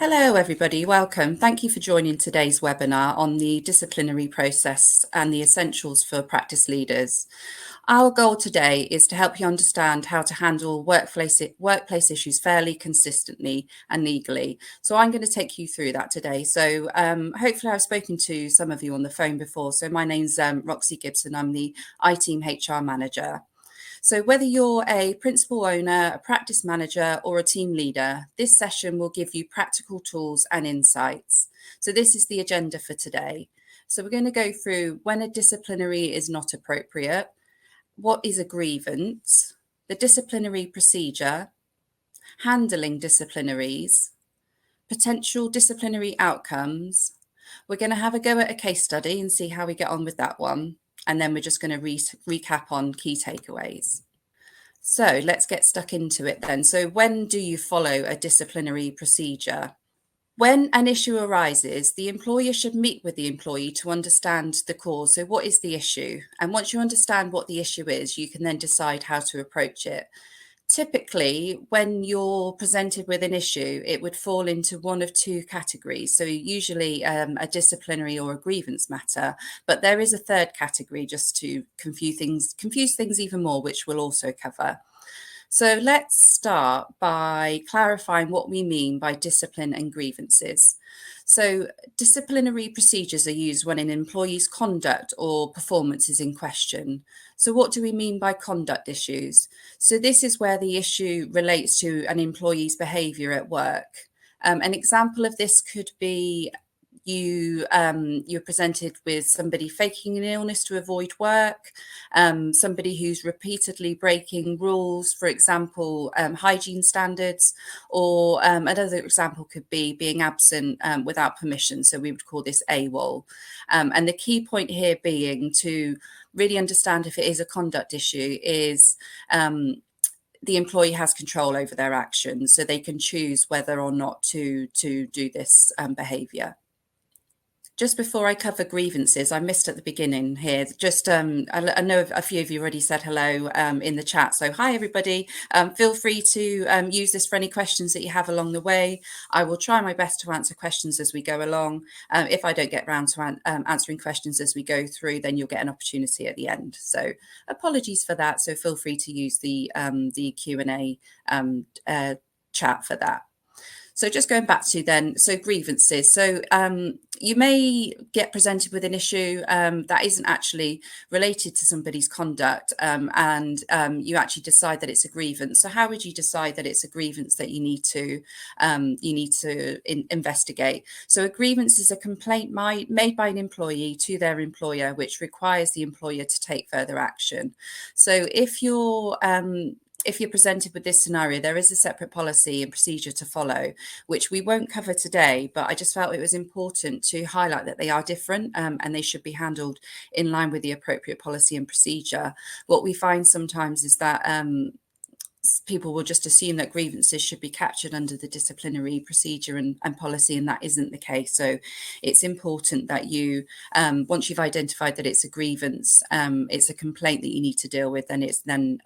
Hello everybody, welcome. Thank you for joining today's webinar on the disciplinary process and the essentials for practice leaders. Our goal today is to help you understand how to handle workplace issues fairly, consistently and legally. So I'm going to take you through that today. So hopefully I've spoken to some of you on the phone before. So my name's Roxy Gibson. I'm the iteam HR manager. So whether you're a principal owner, a practice manager, or a team leader, this session will give you practical tools and insights. So this is the agenda for today. So we're going to go through when a disciplinary is not appropriate, what is a grievance, the disciplinary procedure, handling disciplinaries, potential disciplinary outcomes. We're going to have a go at a case study and see how we get on with that one. And then we're just going to recap on key takeaways. So let's get stuck into it then. So when do you follow a disciplinary procedure? When an issue arises, the employer should meet with the employee to understand the cause. So what is the issue? And once you understand what the issue is, you can then decide how to approach it. Typically, when you're presented with an issue, it would fall into one of two categories. So usually a disciplinary or a grievance matter, but there is a third category just to confuse things even more, which we'll also cover. So let's start by clarifying what we mean by discipline and grievances. So disciplinary procedures are used when an employee's conduct or performance is in question. So what do we mean by conduct issues? So this is where the issue relates to an employee's behaviour at work. An example of this could be you're presented with somebody faking an illness to avoid work, somebody who's repeatedly breaking rules, for example, hygiene standards, or another example could be being absent without permission. So we would call this AWOL. And the key point here being to really understand if it is a conduct issue is the employee has control over their actions, so they can choose whether or not to do this behaviour. Just before I cover grievances, I missed at the beginning here. Just I know a few of you already said hello in the chat. So hi, everybody. Feel free to use this for any questions that you have along the way. I will try my best to answer questions as we go along. If I don't get round to answering questions as we go through, then you'll get an opportunity at the end. So apologies for that. So feel free to use the Q&A chat for that. So just going back to then, so grievances. So you may get presented with an issue that isn't actually related to somebody's conduct, and you actually decide that it's a grievance. So how would you decide that it's a grievance that you need to investigate? So a grievance is a complaint made by an employee to their employer, which requires the employer to take further action. So if you're presented with this scenario, there is a separate policy and procedure to follow, which we won't cover today, but I just felt it was important to highlight that they are different and they should be handled in line with the appropriate policy and procedure. What we find sometimes is that people will just assume that grievances should be captured under the disciplinary procedure and policy, and that isn't the case. So it's important that you, once you've identified that it's a grievance, it's a complaint that you need to deal with, and it's then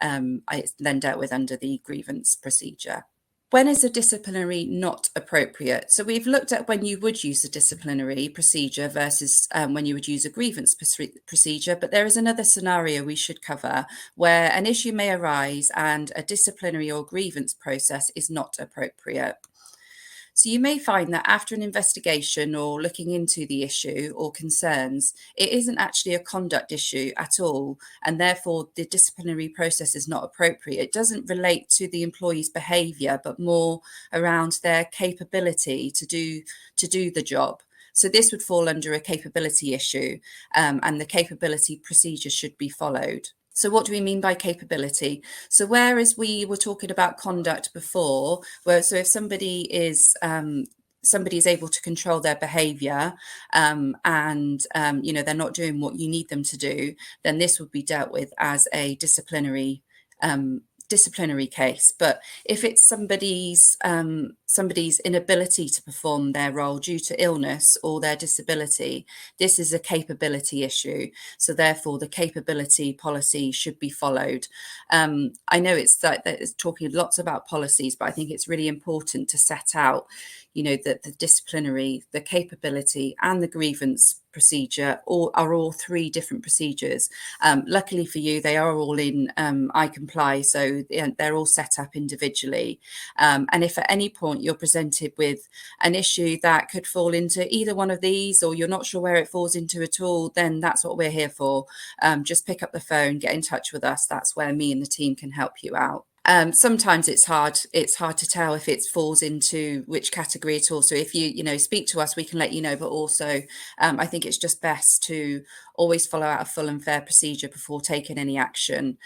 dealt with under the grievance procedure. When is a disciplinary not appropriate? So we've looked at when you would use a disciplinary procedure versus when you would use a grievance procedure, but there is another scenario we should cover where an issue may arise and a disciplinary or grievance process is not appropriate. So you may find that after an investigation or looking into the issue or concerns, it isn't actually a conduct issue at all, and therefore the disciplinary process is not appropriate. It doesn't relate to the employee's behaviour, but more around their capability to do the job. So this would fall under a capability issue, and the capability procedure should be followed. So what do we mean by capability? So whereas we were talking about conduct before, so if somebody is able to control their behaviour and they're not doing what you need them to do, then this would be dealt with as a disciplinary case. But if it's somebody's somebody's inability to perform their role due to illness or their disability, this is a capability issue. So therefore, the capability policy should be followed. I know it's talking lots about policies, but I think it's really important to set out, that the disciplinary, the capability, and the grievance procedure are all three different procedures. Luckily for you, they are all in iComply, so they're all set up individually. And if at any point you're presented with an issue that could fall into either one of these, or you're not sure where it falls into at all, then that's what we're here for. Just pick up the phone, get in touch with us. That's where me and the team can help you out. Sometimes it's hard to tell if it falls into which category at all. So if you speak to us, we can let you know, but also I think it's just best to always follow out a full and fair procedure before taking any action.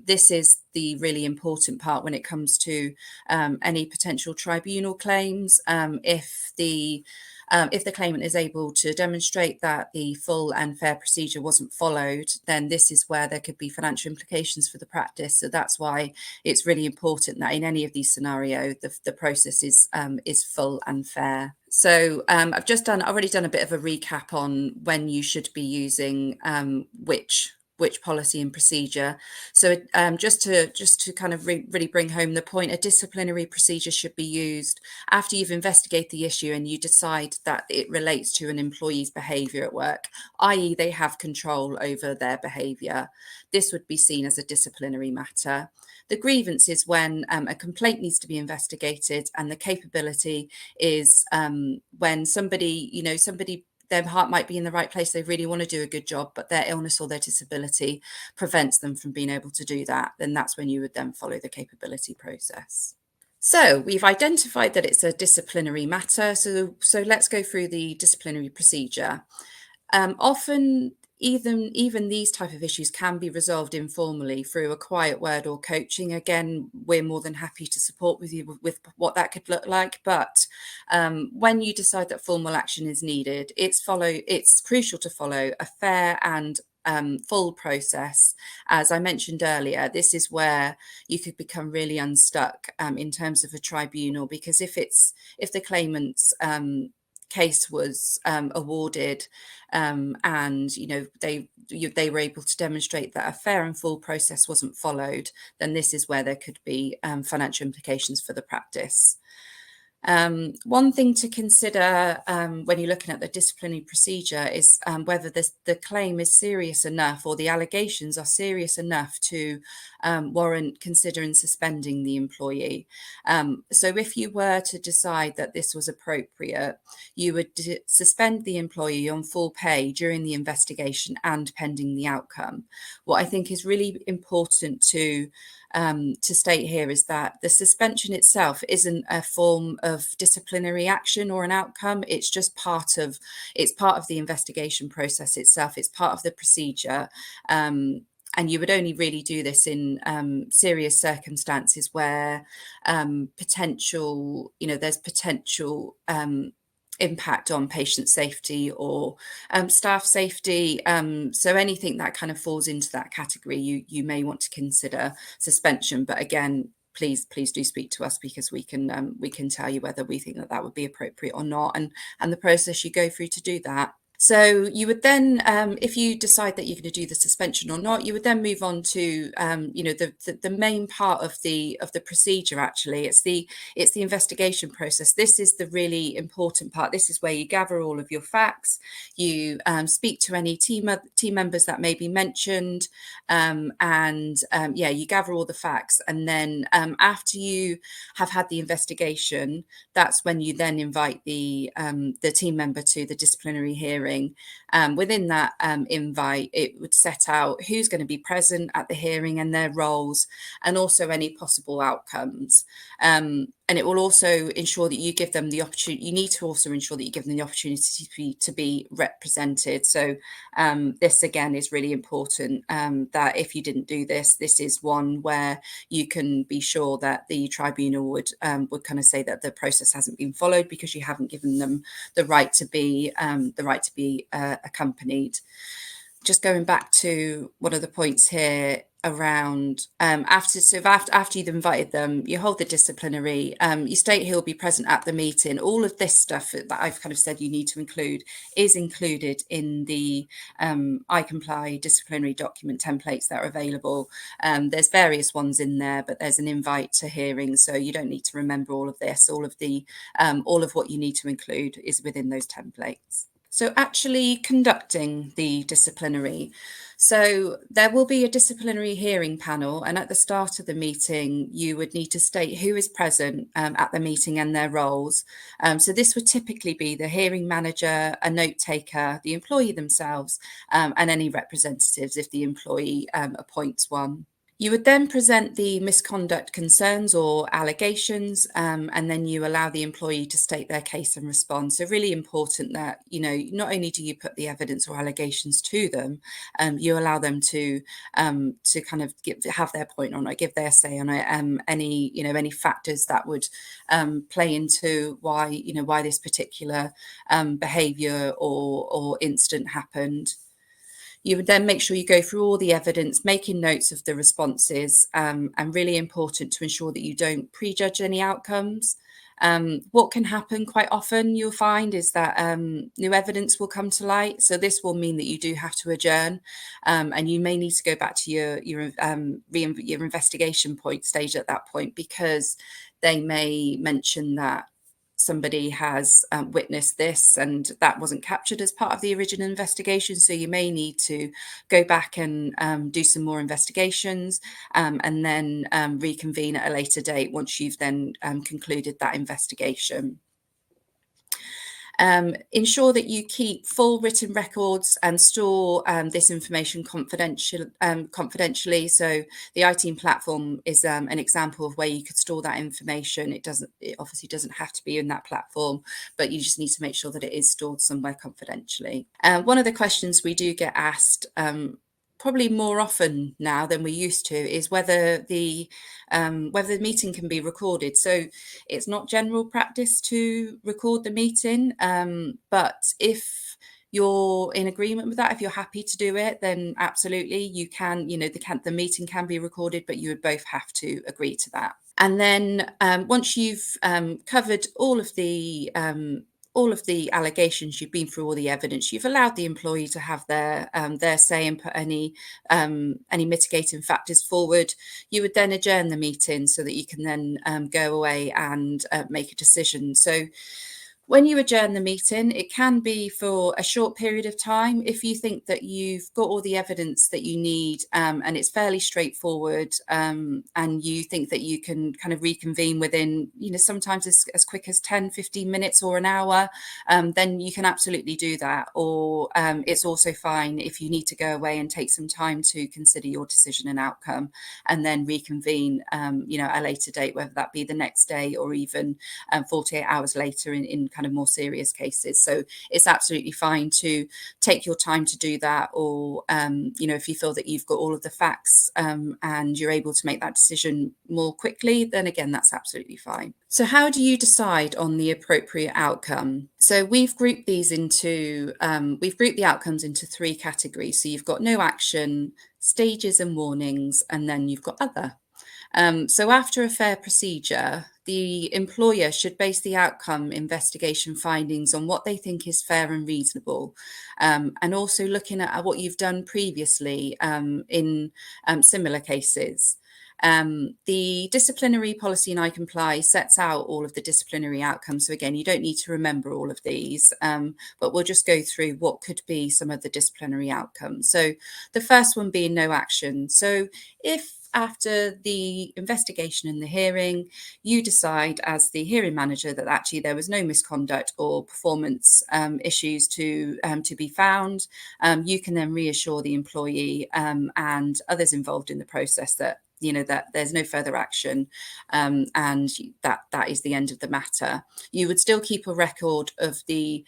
This is the really important part when it comes to any potential tribunal claims. If the claimant is able to demonstrate that the full and fair procedure wasn't followed, then this is where there could be financial implications for the practice. So that's why it's really important that in any of these scenarios, the process is full and fair. So I've already done a bit of a recap on when you should be using which policy and procedure. So just to kind of really bring home the point, a disciplinary procedure should be used after you've investigated the issue and you decide that it relates to an employee's behaviour at work, i.e. they have control over their behaviour. This would be seen as a disciplinary matter. The grievance is when a complaint needs to be investigated, and the capability is when somebody their heart might be in the right place, they really want to do a good job, but their illness or their disability prevents them from being able to do that. Then that's when you would then follow the capability process. So we've identified that it's a disciplinary matter. So let's go through the disciplinary procedure. Often even these type of issues can be resolved informally through a quiet word or coaching. Again, we're more than happy to support with you with what that could look like. But when you decide that formal action is needed, it's crucial to follow a fair and full process. As I mentioned earlier, this is where you could become really unstuck in terms of a tribunal, because if the claimant's case was awarded and they were able to demonstrate that a fair and full process wasn't followed, then this is where there could be financial implications for the practice. One thing to consider when you're looking at the disciplinary procedure is whether the claim is serious enough, or the allegations are serious enough to warrant considering suspending the employee. So if you were to decide that this was appropriate, you would suspend the employee on full pay during the investigation and pending the outcome. What I think is really important to state here is that the suspension itself isn't a form of disciplinary action or an outcome. It's just part of the investigation process itself. It's part of the procedure. And you would only really do this in serious circumstances where there's potential impact on patient safety or staff safety. So anything that kind of falls into that category, you may want to consider suspension. But again, please do speak to us, because we can tell you whether we think that would be appropriate or not, and the process you go through to do that. So you would then, if you decide that you're going to do the suspension or not, you would then move on to, the main part of the procedure. Actually, it's the investigation process. This is the really important part. This is where you gather all of your facts. You speak to any team members that may be mentioned, you gather all the facts, and then after you have had the investigation, that's when you then invite the team member to the disciplinary hearing. Within that invite, it would set out who's going to be present at the hearing and their roles, and also any possible outcomes. And it will also ensure that you give them the opportunity. You need to also ensure that you give them the opportunity to be represented. So this again is really important. That if you didn't do this, this is one where you can be sure that the tribunal would kind of say that the process hasn't been followed, because you haven't given them the right to be accompanied. Just going back to one of the points here, around after you've invited them, you hold the disciplinary, you state who will be present at the meeting. All of this stuff that I've kind of said you need to include is included in the I comply disciplinary document templates that are available. There's various ones in there, but there's an invite to hearings, so you don't need to remember all of this. All of what you need to include is within those templates. So actually conducting the disciplinary. So there will be a disciplinary hearing panel, and at the start of the meeting, you would need to state who is present at the meeting and their roles. So this would typically be the hearing manager, a note taker, the employee themselves, and any representatives if the employee appoints one. You would then present the misconduct concerns or allegations, and then you allow the employee to state their case and respond. So really important that, not only do you put the evidence or allegations to them, you allow them to kind of have their point on it, give their say on it, any factors that would play into why this particular behaviour or incident happened. You would then make sure you go through all the evidence, making notes of the responses, and really important to ensure that you don't prejudge any outcomes. What can happen quite often, you'll find, is that new evidence will come to light. So this will mean that you do have to adjourn, and you may need to go back to your investigation stage at that point, because they may mention that somebody has witnessed this and that wasn't captured as part of the original investigation. So you may need to go back and do some more investigations, and then reconvene at a later date once you've then concluded that investigation. Ensure that you keep full written records and store this information confidentially. So the iteam platform is an example of where you could store that information. It obviously doesn't have to be in that platform, but you just need to make sure that it is stored somewhere confidentially. One of the questions we do get asked, probably more often now than we used to, is whether the meeting can be recorded. So it's not general practice to record the meeting, but if you're in agreement with that, if you're happy to do it, then absolutely you can. The meeting can be recorded, but you would both have to agree to that. And then once you've covered all of the allegations, you've been through all the evidence, you've allowed the employee to have their say and put any mitigating factors forward, you would then adjourn the meeting so that you can then go away and make a decision. So when you adjourn the meeting, it can be for a short period of time. If you think that you've got all the evidence that you need, and it's fairly straightforward, and you think that you can kind of reconvene within, sometimes as quick as 10, 15 minutes or an hour, then you can absolutely do that. Or it's also fine if you need to go away and take some time to consider your decision and outcome, and then reconvene, at a later date, whether that be the next day or even 48 hours later in kind of more serious cases. So it's absolutely fine to take your time to do that, or if you feel that you've got all of the facts and you're able to make that decision more quickly, then again, that's absolutely fine. So how do you decide on the appropriate outcome? So we've grouped the outcomes into 3 categories. So you've got no action, stages and warnings, and then you've got other. So after a fair procedure, the employer should base the outcome investigation findings on what they think is fair and reasonable, and also looking at what you've done previously in similar cases. The disciplinary policy in I comply sets out all of the disciplinary outcomes. So again, you don't need to remember all of these, but we'll just go through what could be some of the disciplinary outcomes. So the first one being no action. So if after the investigation and the hearing, you decide as the hearing manager that actually there was no misconduct or performance issues to be found, you can then reassure the employee and others involved in the process that that there's no further action, and that is the end of the matter. You would still keep a record of the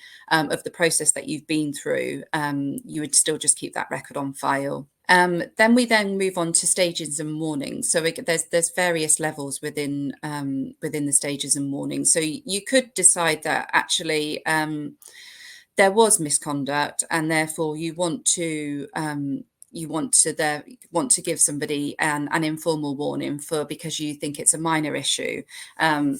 process that you've been through. You would still just keep that record on file. Then we move on to stages and warnings. So there's various levels within the stages and warnings. So you could decide that actually there was misconduct, and therefore you want to you want to give somebody an informal warning because you think it's a minor issue.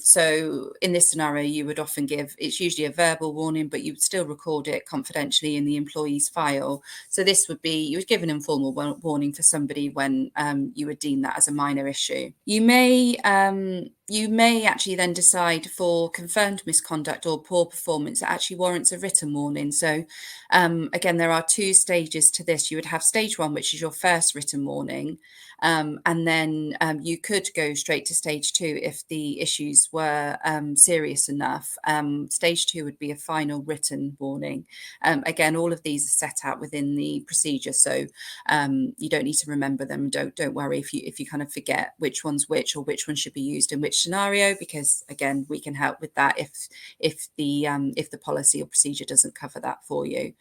So in this scenario, you would often it's usually a verbal warning, but you would still record it confidentially in the employee's file. So this would be, you would give an informal warning for somebody when you would deem that as a minor issue. You may actually then decide for confirmed misconduct or poor performance that actually warrants a written warning. So again, there are two stages to this. You would have stage one, which is your first written warning. And then you could go straight to stage two if the issues were serious enough. Stage two would be a final written warning. Again, all of these are set out within the procedure, so you don't need to remember them. Don't worry if you kind of forget which one's which or which one should be used in which scenario, because again, we can help with that if the policy or procedure doesn't cover that for you.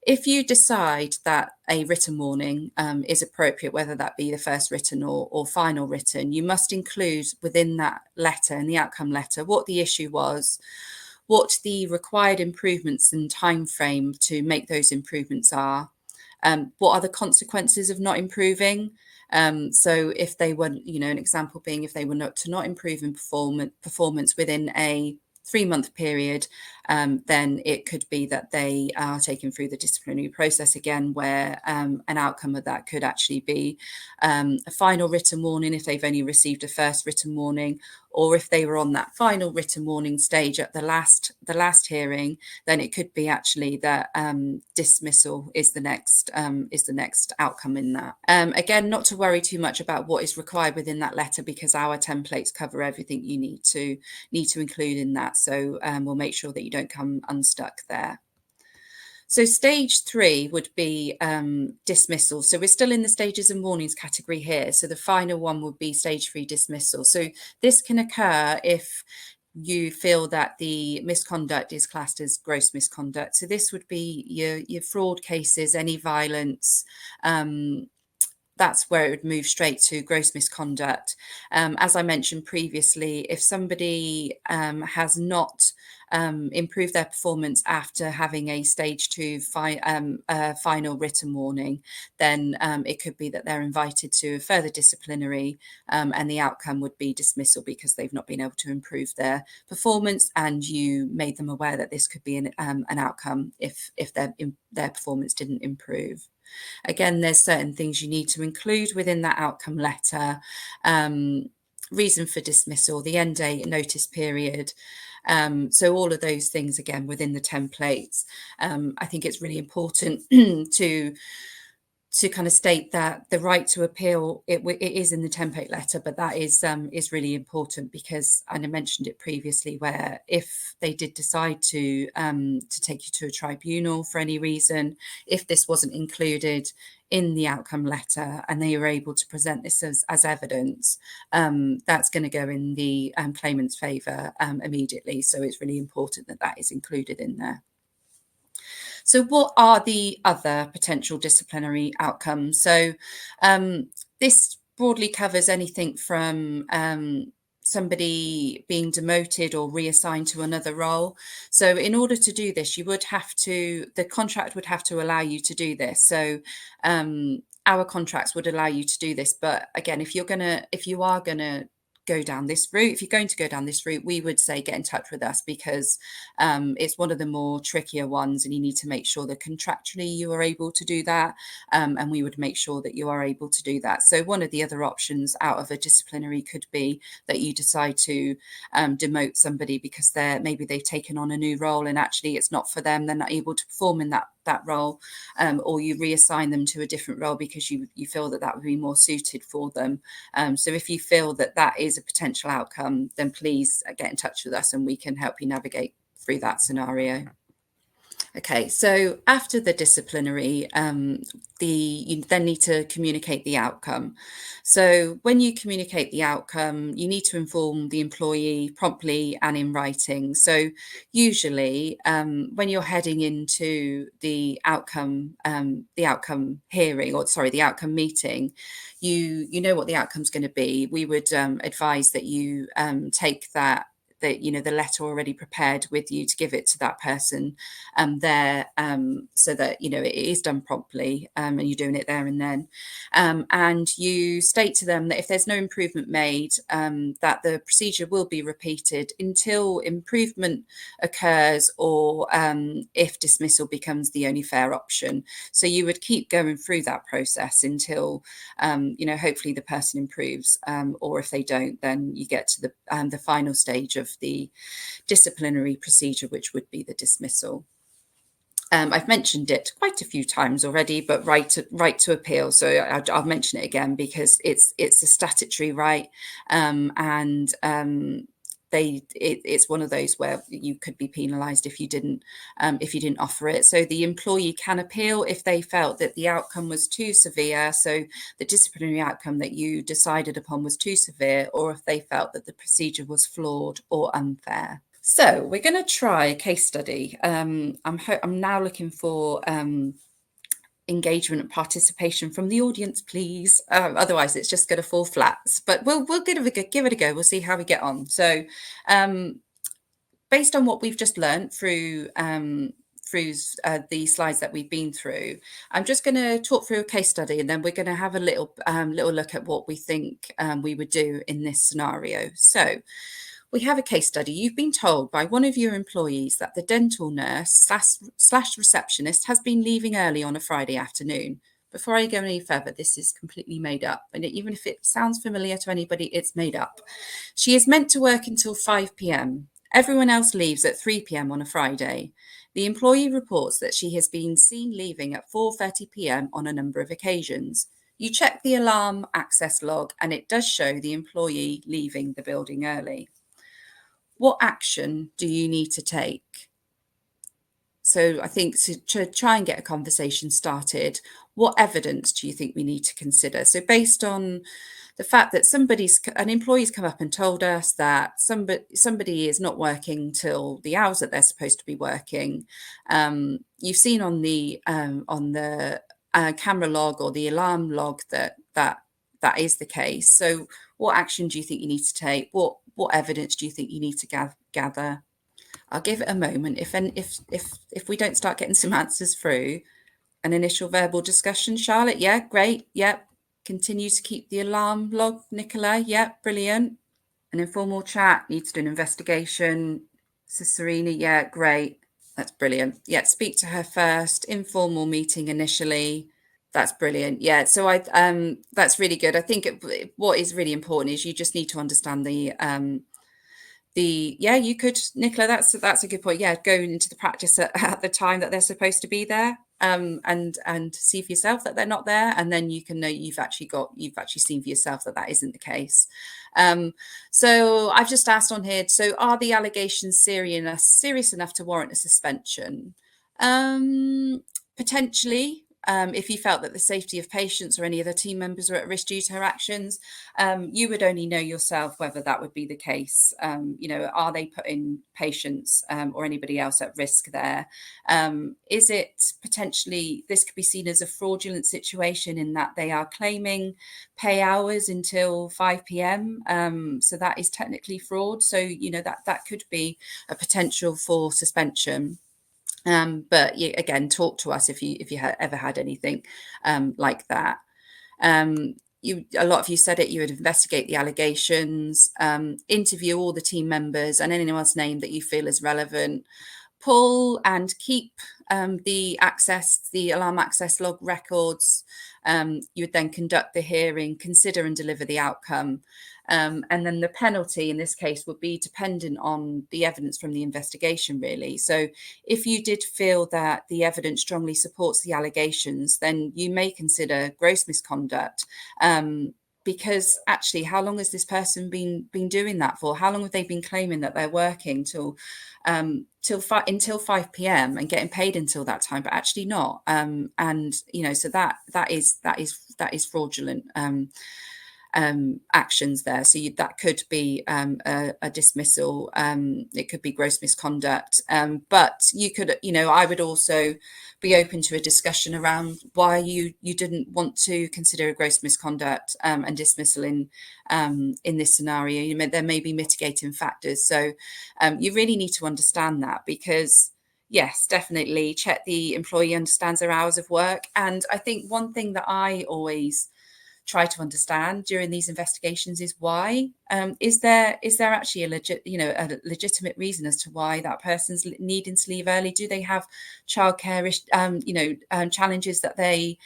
If you decide that a written warning is appropriate, whether that be the first written or final written, you must include within that letter, in the outcome letter, what the issue was, what the required improvements and time frame to make those improvements are, what are the consequences of not improving. So if they were, an example being if they were not improve in performance within a 3-month period, then it could be that they are taken through the disciplinary process again, where an outcome of that could actually be a final written warning if they've only received a first written warning, or if they were on that final written warning stage at the last hearing, then it could be actually that dismissal is the next outcome in that. Again, not to worry too much about what is required within that letter, because our templates cover everything you need to include in that. So we'll make sure that you don't come unstuck there. So stage 3 would be dismissal. So we're still in the stages and warnings category here. So the final one would be stage 3 dismissal. So this can occur if you feel that the misconduct is classed as gross misconduct. So this would be your fraud cases, any violence. That's where it would move straight to gross misconduct. As I mentioned previously, if somebody has not improved their performance after having a stage 2 final written warning, then it could be that they're invited to a further disciplinary, and the outcome would be dismissal because they've not been able to improve their performance, and you made them aware that this could be an outcome if their performance didn't improve. Again, there's certain things you need to include within that outcome letter. Reason for dismissal, the end date, notice period. So all of those things, again, within the templates. I think it's really important to kind of state that the right to appeal, it is in the template letter, but that is really important because, and I mentioned it previously, where if they did decide to take you to a tribunal for any reason, if this wasn't included in the outcome letter and they were able to present this as evidence, that's going to go in the claimant's favour immediately. So it's really important that that is included in there. So what are the other potential disciplinary outcomes? So this broadly covers anything from somebody being demoted or reassigned to another role. So in order to do this, the contract would have to allow you to do this. So our contracts would allow you to do this. But again, if you're going to go down this route, if you're going to go down this route, we would say get in touch with us, because it's one of the more trickier ones, and you need to make sure that contractually you are able to do that, and we would make sure that you are able to do that. So one of the other options out of a disciplinary could be that you decide to demote somebody because maybe they've taken on a new role and actually it's not for them, they're not able to perform in that role, or you reassign them to a different role because you feel that would be more suited for them. So if you feel that is a potential outcome, then please get in touch with us and we can help you navigate through that scenario. Okay, so after the disciplinary, you then need to communicate the outcome. So when you communicate the outcome, you need to inform the employee promptly and in writing. So usually when you're heading into the outcome hearing, or sorry, the outcome meeting, you know what the outcome's going to be. We would advise that you take that the letter already prepared with you to give it to that person there, so that it is done promptly, and you're doing it there and then, and you state to them that if there's no improvement made, that the procedure will be repeated until improvement occurs, or if dismissal becomes the only fair option. So you would keep going through that process until hopefully the person improves, or if they don't, then you get to the final stage of the disciplinary procedure, which would be the dismissal. I've mentioned it quite a few times already, but right to appeal. So I'll mention it again because it's a statutory right, and it's one of those where you could be penalised if you didn't offer it. So the employee can appeal if they felt that the outcome was too severe, so the disciplinary outcome that you decided upon was too severe, or if they felt that the procedure was flawed or unfair. So we're going to try a case study. I'm now looking for engagement and participation from the audience, please. Otherwise, it's just going to fall flat. But we'll give it a go. We'll see how we get on. So, based on what we've just learned through the slides that we've been through, I'm just going to talk through a case study, and then we're going to have a little look at what we think we would do in this scenario. So we have a case study. You've been told by one of your employees that the dental nurse slash receptionist has been leaving early on a Friday afternoon. Before I go any further, this is completely made up. And even if it sounds familiar to anybody, it's made up. She is meant to work until 5 p.m. Everyone else leaves at 3 p.m. on a Friday. The employee reports that she has been seen leaving at 4:30 p.m. on a number of occasions. You check the alarm access log, and it does show the employee leaving the building early. What action do you need to take? So I think to try and get a conversation started, what evidence do you think we need to consider? So based on the fact that an employee's come up and told us that somebody is not working till the hours that they're supposed to be working, you've seen on the camera log or the alarm log that is the case. So what action do you think you need to take? What evidence do you think you need to gather? I'll give it a moment. If we don't start getting some answers through, an initial verbal discussion, Charlotte. Yeah, great. Yep. Continue to keep the alarm log, Nicola. Yep, brilliant. An informal chat. Need to do an investigation. Serena. Yeah, great. That's brilliant. Yeah, speak to her first. Informal meeting initially. That's brilliant. Yeah, so that's really good. I think what is really important is you just need to understand you could, Nicola, that's a good point. Yeah, going into the practice at the time that they're supposed to be there, and see for yourself that they're not there, and then you can know you've actually seen for yourself that isn't the case. So I've just asked on here, so are the allegations serious enough to warrant a suspension? Potentially. If you felt that the safety of patients or any other team members were at risk due to her actions, you would only know yourself whether that would be the case. Are they putting patients or anybody else at risk there? Is it potentially, this could be seen as a fraudulent situation in that they are claiming pay hours until 5 p.m. So that is technically fraud. So, that could be a potential for suspension. But again, talk to us if you ever had anything like that. A lot of you said it. You would investigate the allegations, interview all the team members and anyone else named that you feel is relevant. Pull and keep the alarm access log records. You would then conduct the hearing, consider and deliver the outcome. And then the penalty in this case would be dependent on the evidence from the investigation, really. So if you did feel that the evidence strongly supports the allegations, then you may consider gross misconduct. Because actually, how long has this person been doing that for? How long have they been claiming that they're working until 5 p.m. and getting paid until that time, but actually not? So that is fraudulent. actions there. So that could be a dismissal, it could be gross misconduct, but you could, I would also be open to a discussion around why you didn't want to consider a gross misconduct and dismissal in this scenario. There may be mitigating factors. So you really need to understand that, because yes, definitely check the employee understands their hours of work. And I think one thing that I always try to understand during these investigations is why. Is there actually a legitimate reason as to why that person's needing to leave early? Do they have childcare challenges that they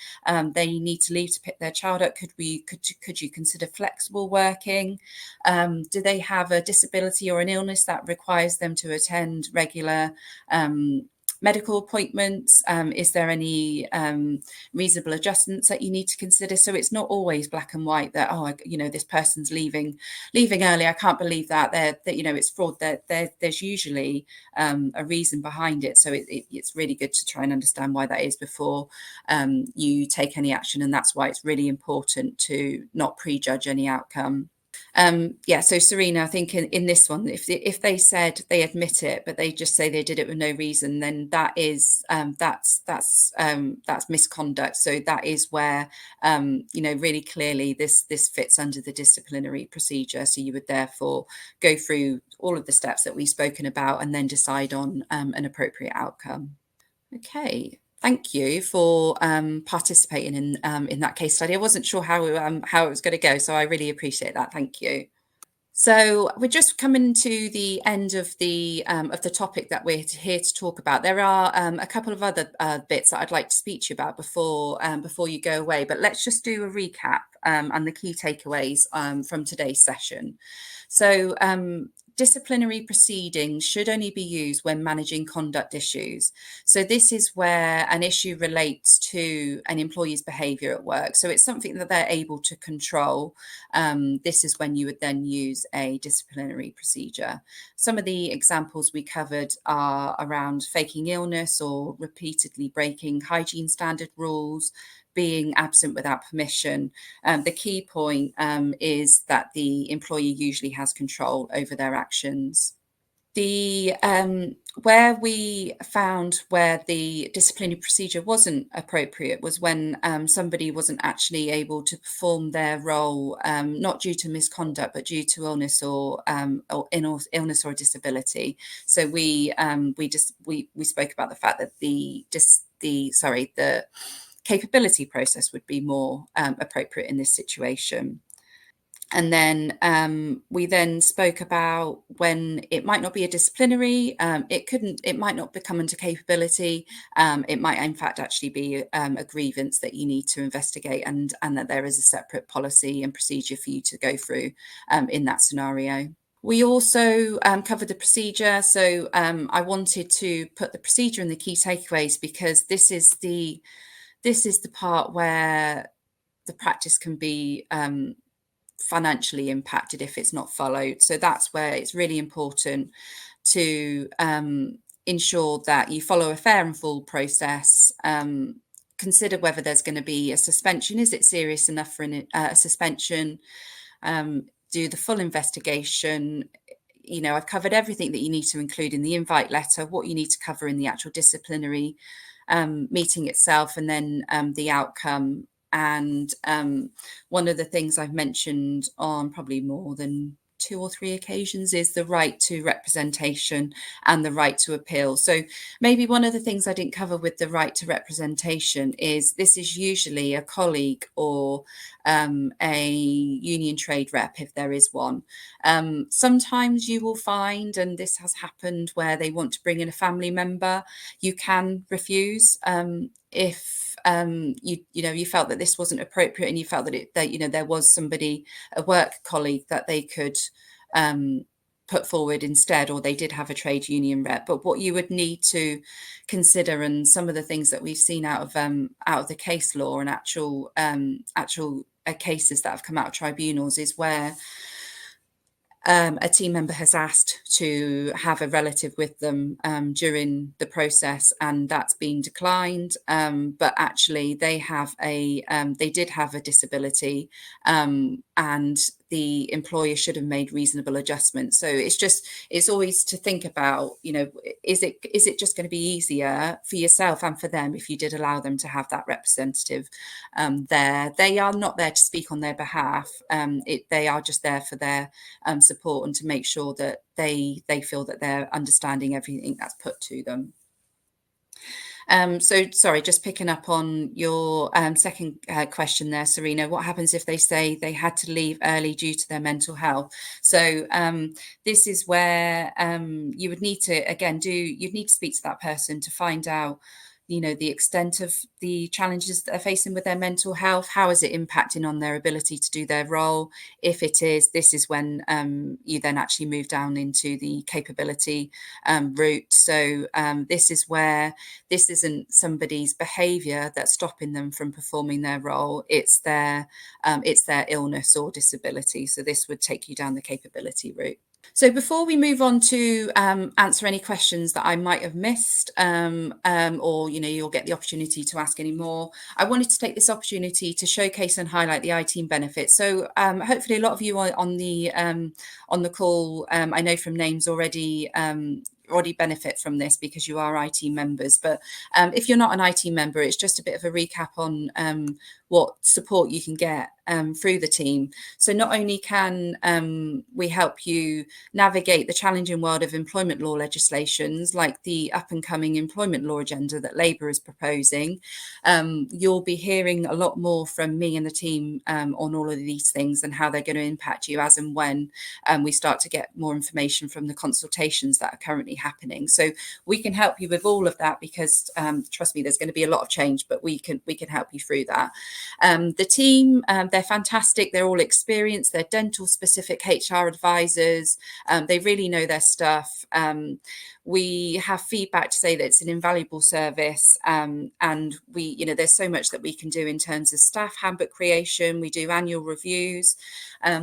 need to leave to pick their child up? Could you consider flexible working? Do they have a disability or an illness that requires them to attend regular medical appointments? Is there any reasonable adjustments that you need to consider? So it's not always black and white that, this person's leaving early, I can't believe that it's fraud. There's usually a reason behind it. So it's really good to try and understand why that is before you take any action. And that's why it's really important to not prejudge any outcome. So Serena, I think in this one, if they said they admit it, but they just say they did it with no reason, then that is that's misconduct. So that is where really clearly this fits under the disciplinary procedure. So you would therefore go through all of the steps that we've spoken about and then decide on an appropriate outcome. Okay. Thank you for participating in that case study. I wasn't sure how it was going to go, so I really appreciate that. Thank you. So we're just coming to the end of the topic that we're here to talk about. There are a couple of other bits that I'd like to speak to you about before you go away. But let's just do a recap and the key takeaways from today's session. So disciplinary proceedings should only be used when managing conduct issues. So this is where an issue relates to an employee's behaviour at work. So it's something that they're able to control. This is when you would then use a disciplinary procedure. Some of the examples we covered are around faking illness or repeatedly breaking hygiene standard rules, being absent without permission. The key point is that the employee usually has control over their actions. Where we found where the disciplinary procedure wasn't appropriate was when somebody wasn't actually able to perform their role, not due to misconduct, but due to illness or illness or disability. So we spoke about the fact that the capability process would be more appropriate in this situation. And then we then spoke about when it might not be a disciplinary, it might not become under capability. It might in fact actually be a grievance that you need to investigate, and that there is a separate policy and procedure for you to go through in that scenario. We also covered the procedure. So I wanted to put the procedure and the key takeaways, because this is the part where the practice can be financially impacted if it's not followed. So that's where it's really important to ensure that you follow a fair and full process. Consider whether there's going to be a suspension. Is it serious enough for a suspension? Do the full investigation. I've covered everything that you need to include in the invite letter, what you need to cover in the actual disciplinary meeting itself, and then the outcome. And one of the things I've mentioned on probably more than 2 or 3 occasions is the right to representation and the right to appeal. So maybe one of the things I didn't cover with the right to representation is this is usually a colleague or a union trade rep, if there is one. Sometimes you will find, and this has happened, where they want to bring in a family member. You can refuse if you felt that this wasn't appropriate, and you felt that there was somebody, a work colleague, that they could put forward instead, or they did have a trade union rep. But what you would need to consider, and some of the things that we've seen out of the case law and actual cases that have come out of tribunals, is where a team member has asked to have a relative with them during the process, and that's been declined. But actually, they did have a disability, and the employer should have made reasonable adjustments. So it's always to think about, is it just going to be easier for yourself and for them if you did allow them to have that representative there? They are not there to speak on their behalf. They are just there for their support and to make sure that they feel that they're understanding everything that's put to them. So sorry, just picking up on your second question there, Serena. What happens if they say they had to leave early due to their mental health? So this is where you would need to, again, you'd need to speak to that person to find out, the extent of the challenges that they're facing with their mental health. How is it impacting on their ability to do their role? If it is, this is when you then actually move down into the capability route. So this is where this isn't somebody's behaviour that's stopping them from performing their role. It's their illness or disability. So this would take you down the capability route. So before we move on to answer any questions that I might have missed, or you'll get the opportunity to ask any more, I wanted to take this opportunity to showcase and highlight the iteam benefits. So hopefully a lot of you are on the call, I know from names already benefit from this because you are IT members. But if you're not an IT member, it's just a bit of a recap on what support you can get through the team. So not only can we help you navigate the challenging world of employment law legislations, like the up and coming employment law agenda that Labour is proposing, you'll be hearing a lot more from me and the team on all of these things and how they're going to impact you as and when we start to get more information from the consultations that are currently happening. So we can help you with all of that because trust me, there's going to be a lot of change, but we can help you through that. The team, they're fantastic. They're all experienced. They're dental specific HR advisors. They really know their stuff. We have feedback to say that it's an invaluable service, and there's so much that we can do in terms of staff handbook creation. We do annual reviews.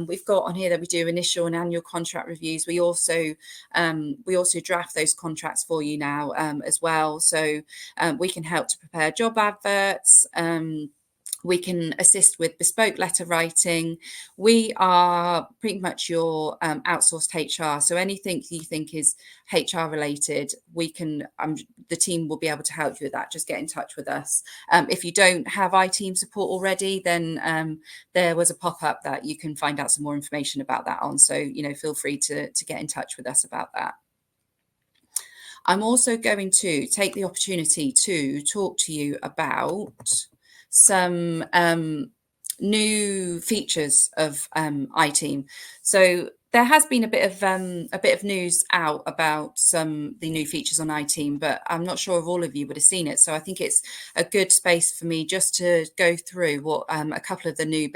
We've got on here that we do initial and annual contract reviews. We also draft those contracts for you now as well. So we can help to prepare job adverts. We can assist with bespoke letter writing. We are pretty much your outsourced HR. So anything you think is HR related, we can. The team will be able to help you with that. Just get in touch with us. If you don't have iteam support already, then there was a pop-up that you can find out some more information about that on. So feel free to get in touch with us about that. I'm also going to take the opportunity to talk to you about some new features of iteam. So there has been a bit of news out about the new features on iteam, but I'm not sure if all of you would have seen it. So I think it's a good space for me just to go through what a couple of the new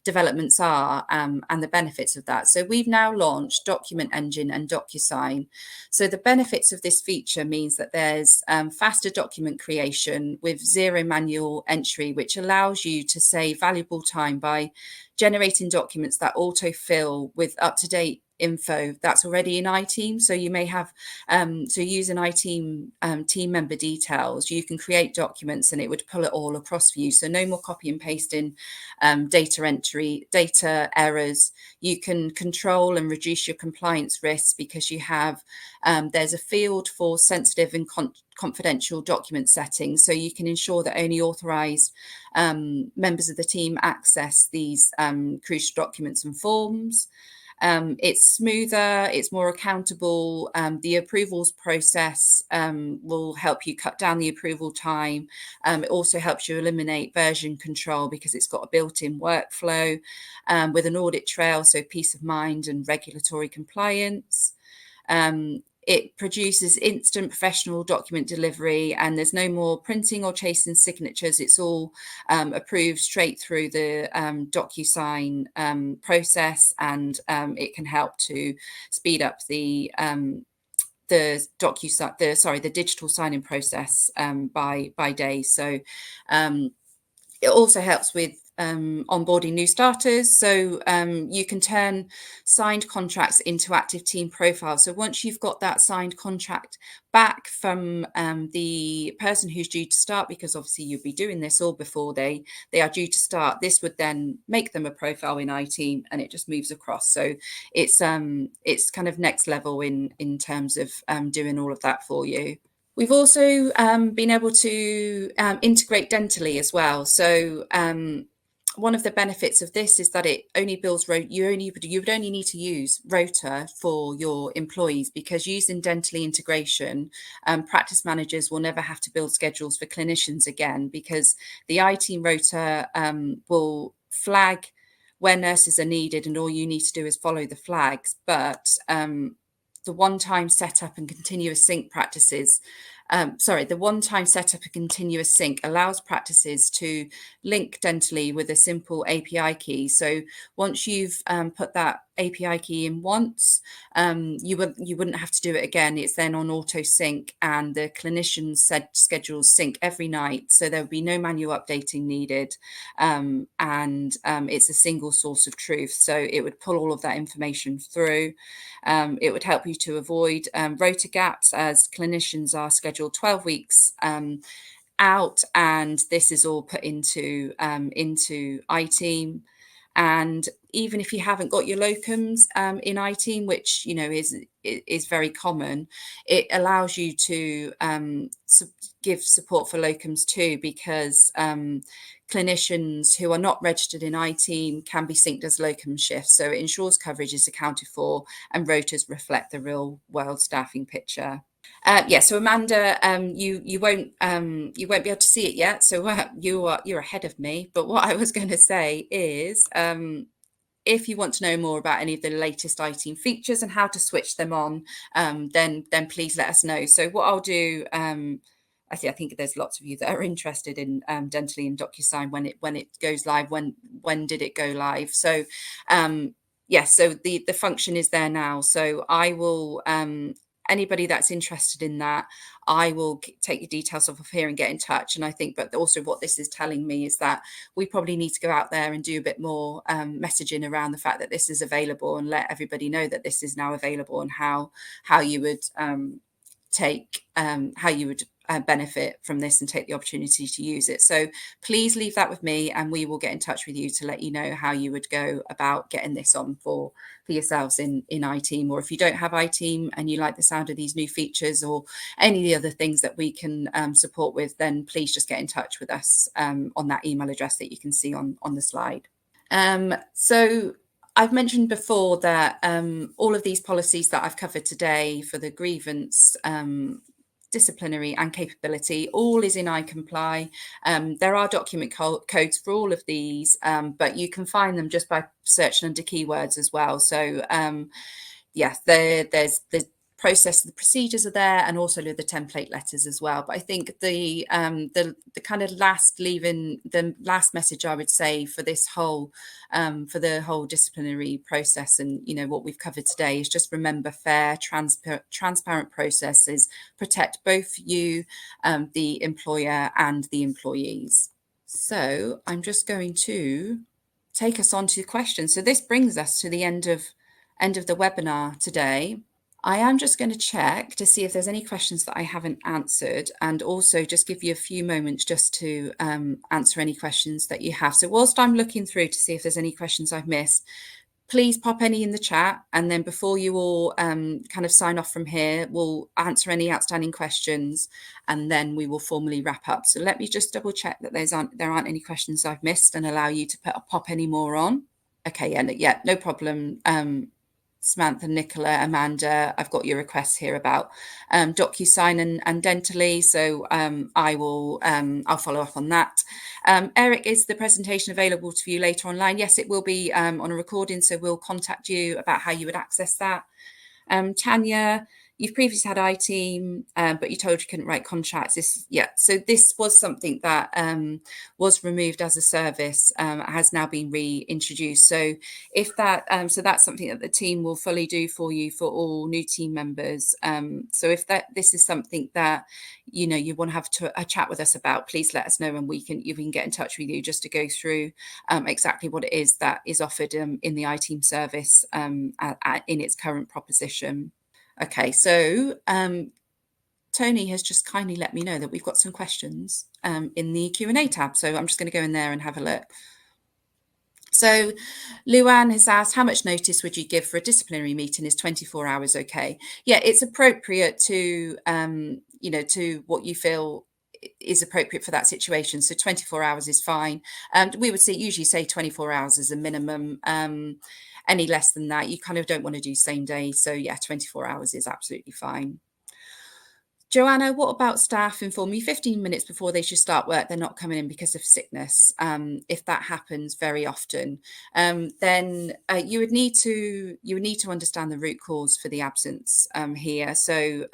developments are and the benefits of that. So we've now launched Document Engine and DocuSign. So the benefits of this feature means that there's faster document creation with zero manual entry, which allows you to save valuable time by generating documents that autofill with up-to-date info that's already in iteam. So you may have using iteam team member details, you can create documents and it would pull it all across for you. So no more copy and pasting, data entry, data errors. You can control and reduce your compliance risks because you have there's a field for sensitive and confidential document settings, so you can ensure that only authorized members of the team access these crucial documents and forms. It's smoother, it's more accountable. The approvals process will help you cut down the approval time. It also helps you eliminate version control because it's got a built-in workflow with an audit trail, so peace of mind and regulatory compliance. It produces instant professional document delivery, and there's no more printing or chasing signatures. It's all approved straight through the DocuSign process, and it can help to speed up the digital signing process by days. So it also helps with onboarding new starters. So you can turn signed contracts into active team profiles. So once you've got that signed contract back from the person who's due to start, because obviously you'll be doing this all before they are due to start, this would then make them a profile in iteam, and it just moves across. So it's kind of next level in terms of doing all of that for you. We've also been able to integrate dentally as well. So one of the benefits of this is that it only builds you would only need to use Rota for your employees, because using dentally integration, practice managers will never have to build schedules for clinicians again, because the iteam Rota will flag where nurses are needed, and all you need to do is follow the flags. But the one-time setup and continuous sync practices, the one-time setup and continuous sync allows practices to link dentally with a simple API key. So once you've put that API key in once, you wouldn't have to do it again. It's then on auto sync, and the clinicians schedules sync every night, so there would be no manual updating needed, and it's a single source of truth. So it would pull all of that information through. It would help you to avoid rota gaps, as clinicians are scheduled 12 weeks out, and this is all put into iTeam. And even if you haven't got your locums in iTeam, which is very common, it allows you to give support for locums too, because clinicians who are not registered in iTeam can be synced as locum shifts. So it ensures coverage is accounted for and rotas reflect the real world staffing picture. So Amanda, you won't be able to see it yet, so you're ahead of me. But what I was going to say is, if you want to know more about any of the latest iTeam features and how to switch them on, then please let us know. So what I'll do, I think there's lots of you that are interested in Dentally and DocuSign when it goes live. When did it go live? So so the function is there now. So I will. Anybody that's interested in that, I will take your details off of here and get in touch. And I think, but also what this is telling me is that we probably need to go out there and do a bit more messaging around the fact that this is available, and let everybody know that this is now available, and how you would benefit from this and take the opportunity to use it. So please leave that with me, and we will get in touch with you to let you know how you would go about getting this on for yourselves in iTeam. Or if you don't have iTeam and you like the sound of these new features or any of the other things that we can support with, then please just get in touch with us on that email address that you can see on the slide. So I've mentioned before that all of these policies that I've covered today for the grievance, disciplinary and capability, all is in iComply. There are document codes for all of these, but you can find them just by searching under keywords as well. So there's the process, the procedures are there, and also the template letters as well. But I think the kind of the last message I would say for this whole for the whole disciplinary process, and what we've covered today, is just remember fair, transparent processes protect both you, the employer, and the employees. So I'm just going to take us on to questions. So this brings us to the end of the webinar today. I am just going to check to see if there's any questions that I haven't answered, and also just give you a few moments just to answer any questions that you have. So whilst I'm looking through to see if there's any questions I've missed, please pop any in the chat, and then before you all kind of sign off from here, we'll answer any outstanding questions, and then we will formally wrap up. So let me just double check that there aren't any questions I've missed, and allow you to pop any more on. Okay, yeah, no problem. Samantha, Nicola, Amanda, I've got your requests here about DocuSign and Dentally, so I'll follow up on that. Eric, is the presentation available to view later online? Yes, it will be on a recording, so we'll contact you about how you would access that. Tanya, You've previously had iteam, but you told you couldn't write contracts. So this was something that was removed as a service, has now been reintroduced. So if that, so that's something that the team will fully do for you for all new team members. So if this is something that you want to have a chat with us about, please let us know, and we can get in touch with you just to go through exactly what it is that is offered in the iteam service in its current proposition. Okay, so Tony has just kindly let me know that we've got some questions in the Q&A tab. So I'm just going to go in there and have a look. So Luann has asked, how much notice would you give for a disciplinary meeting? Is 24 hours okay? Yeah, it's appropriate to, to what you feel is appropriate for that situation. So 24 hours is fine. We would usually say 24 hours is a minimum. Any less than that, you kind of don't want to do same day. So yeah, 24 hours is absolutely fine. Joanna, what about staff inform you 15 minutes before they should start work they're not coming in because of sickness? If that happens very often, then you would need to understand the root cause for the absence here. So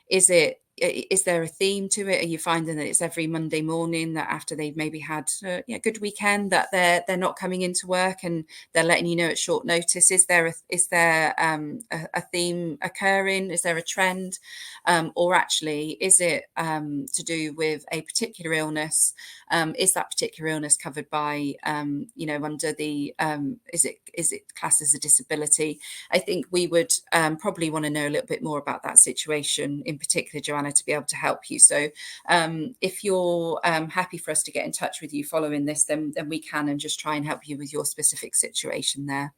is there a theme to it? Are you finding that it's every Monday morning that after they've maybe had a good weekend that they're not coming into work and they're letting you know at short notice? Is there a theme occurring? Is there a trend? Or actually, is it to do with a particular illness? Is that particular illness covered by, under the, is it classed as a disability? I think we would probably want to know a little bit more about that situation in particular, Joanna, to be able to help you. So if you're happy for us to get in touch with you following this, then we can, and just try and help you with your specific situation there.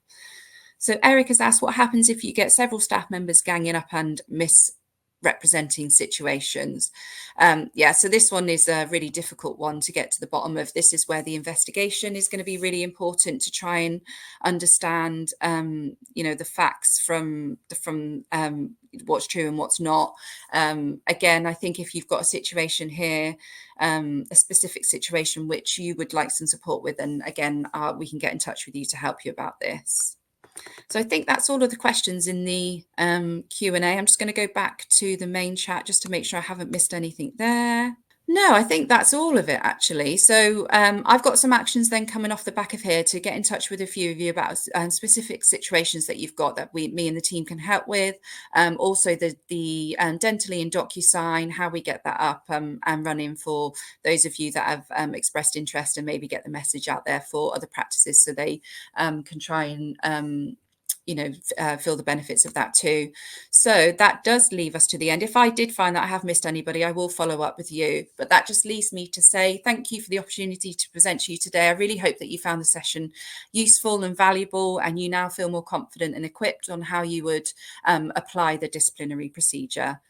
So Eric has asked, what happens if you get several staff members ganging up and misrepresenting situations? So this one is a really difficult one to get to the bottom of. This is where the investigation is going to be really important to try and understand, the facts from what's true and what's not. Again, I think if you've got a situation here, a specific situation which you would like some support with, then again, we can get in touch with you to help you about this. So I think that's all of the questions in the Q&A. I'm just going to go back to the main chat just to make sure I haven't missed anything there. No, I think that's all of it, actually. So I've got some actions then coming off the back of here to get in touch with a few of you about specific situations that you've got that me and the team can help with. Also the Dentally and DocuSign, how we get that up and running for those of you that have expressed interest, and maybe get the message out there for other practices so they can try and feel the benefits of that too. So that does leave us to the end. If I did find that I have missed anybody, I will follow up with you. But that just leaves me to say thank you for the opportunity to present to you today. I really hope that you found the session useful and valuable, and you now feel more confident and equipped on how you would apply the disciplinary procedure.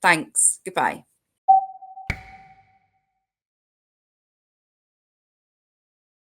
Thanks. Goodbye.